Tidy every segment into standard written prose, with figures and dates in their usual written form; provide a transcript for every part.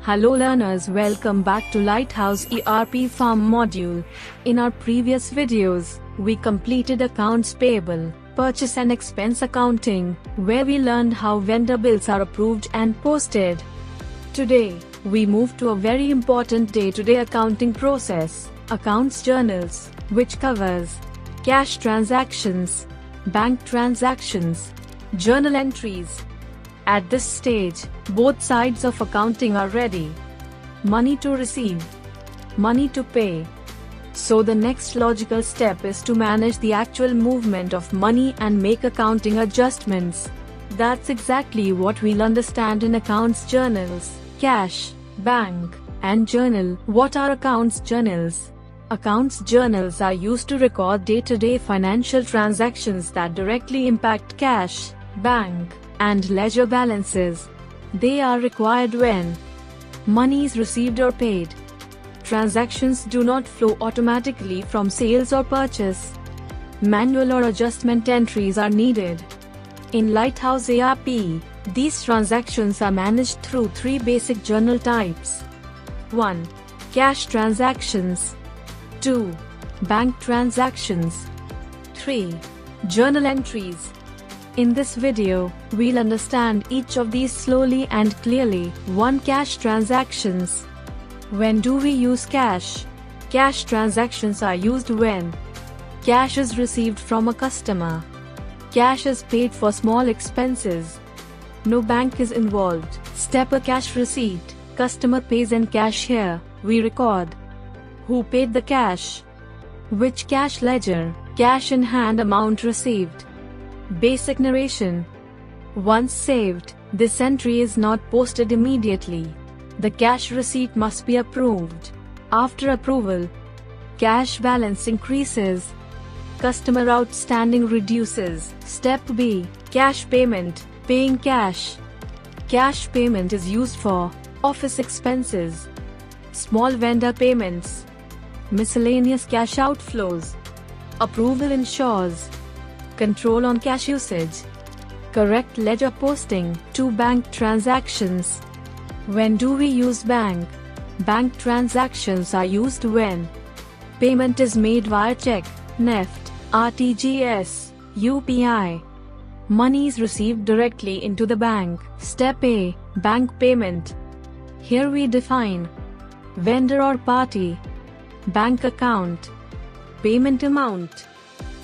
Hello learners, welcome back to Lighthouse ERP Farm module. In our previous videos, we completed accounts payable, purchase and expense accounting, where we learned how vendor bills are approved and posted. Today, we move to a very important day-to-day accounting process, accounts journals, which covers cash transactions, bank transactions, journal entries. At this stage, both sides of accounting are ready. Money to receive, money to pay. So the next logical step is to manage the actual movement of money and make accounting adjustments. That's exactly what we'll understand in accounts journals, cash, bank, and journal. What are accounts journals? Accounts journals are used to record day-to-day financial transactions that directly impact cash, bank, and ledger balances. They are required when money is received or paid. Transactions do not flow automatically from sales or purchase. Manual or adjustment entries are needed. In Lighthouse ERP, these transactions are managed through three basic journal types. 1. Cash transactions. 2. Bank transactions. 3. Journal entries. In this video, we'll understand each of these slowly and clearly. 1. Cash transactions. When do we use cash? Cash transactions are used when cash is received from a customer. Cash is paid for small expenses. No bank is involved. Step a cash receipt. Customer pays in cash. Here, we record who paid the cash, which cash ledger, cash in hand, amount received. Basic narration. Once saved, this entry is not posted immediately. The cash receipt must be approved. After approval, cash balance increases. Customer outstanding reduces. Step B. Cash payment. Paying cash. Cash payment is used for office expenses, small vendor payments, miscellaneous cash outflows. Approval ensures control on cash usage. Correct ledger posting. 2. Bank transactions. When do we use bank? Bank transactions are used when payment is made via check, NEFT, RTGS, UPI. Money is received directly into the bank. Step A. Bank payment. Here we define vendor or party, bank account, payment amount,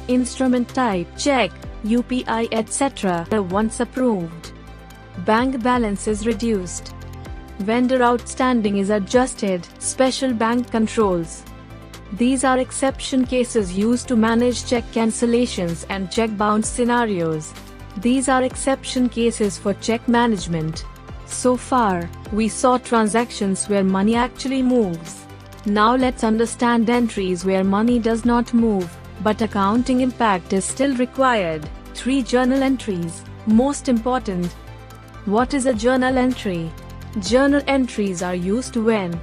instrument type, check, UPI, etc. Once approved, bank balance is reduced. Vendor outstanding is adjusted. Special bank controls. These are exception cases used to manage check cancellations and check bounce scenarios. These are exception cases for check management. So far, we saw transactions where money actually moves. Now let's understand entries where money does not move, but accounting impact is still required. 3. Journal entries. Most important. What is a journal entry? Journal entries are used when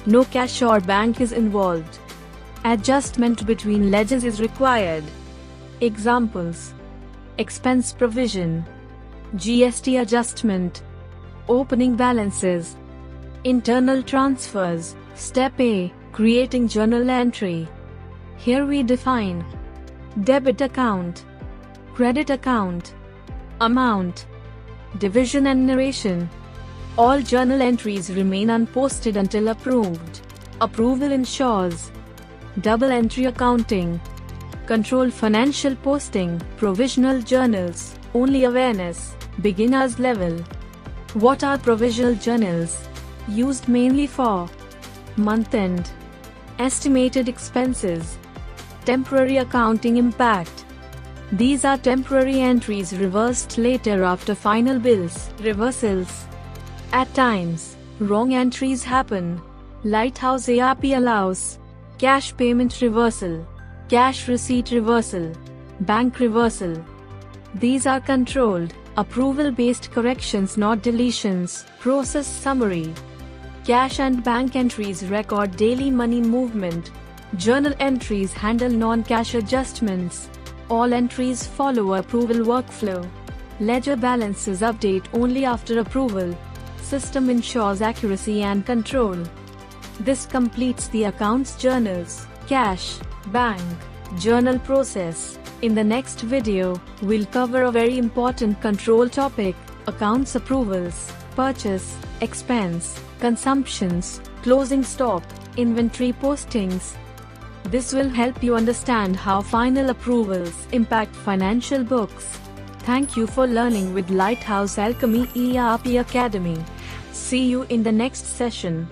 no cash or bank is involved. Adjustment between ledgers is required. Examples: expense provision, GST adjustment, opening balances, internal transfers. Step A. Creating journal entry. Here we define debit account, credit account, amount, division and narration. All journal entries remain unposted until approved. Approval ensures double entry accounting. Control financial posting. Provisional journals. Only awareness. Beginners level. What are provisional journals? Used mainly for month-end, estimated expenses, temporary accounting impact. These are temporary entries reversed later after final bills. Reversals. At times, wrong entries happen. Lighthouse ERP allows cash payment reversal, cash receipt reversal, bank reversal. These are controlled, approval-based corrections, not deletions. Process summary. Cash and bank entries record daily money movement. Journal entries handle non-cash adjustments. All entries follow approval workflow. Ledger balances update only after approval. system ensures accuracy and control. This completes the accounts journals, cash, bank, journal process. In the next video, we'll cover a very important control topic: accounts approvals, purchase, expense, consumptions, closing stock, inventory postings. This will help you understand how final approvals impact financial books. Thank you for learning with Lighthouse ERP Academy. See you in the next session.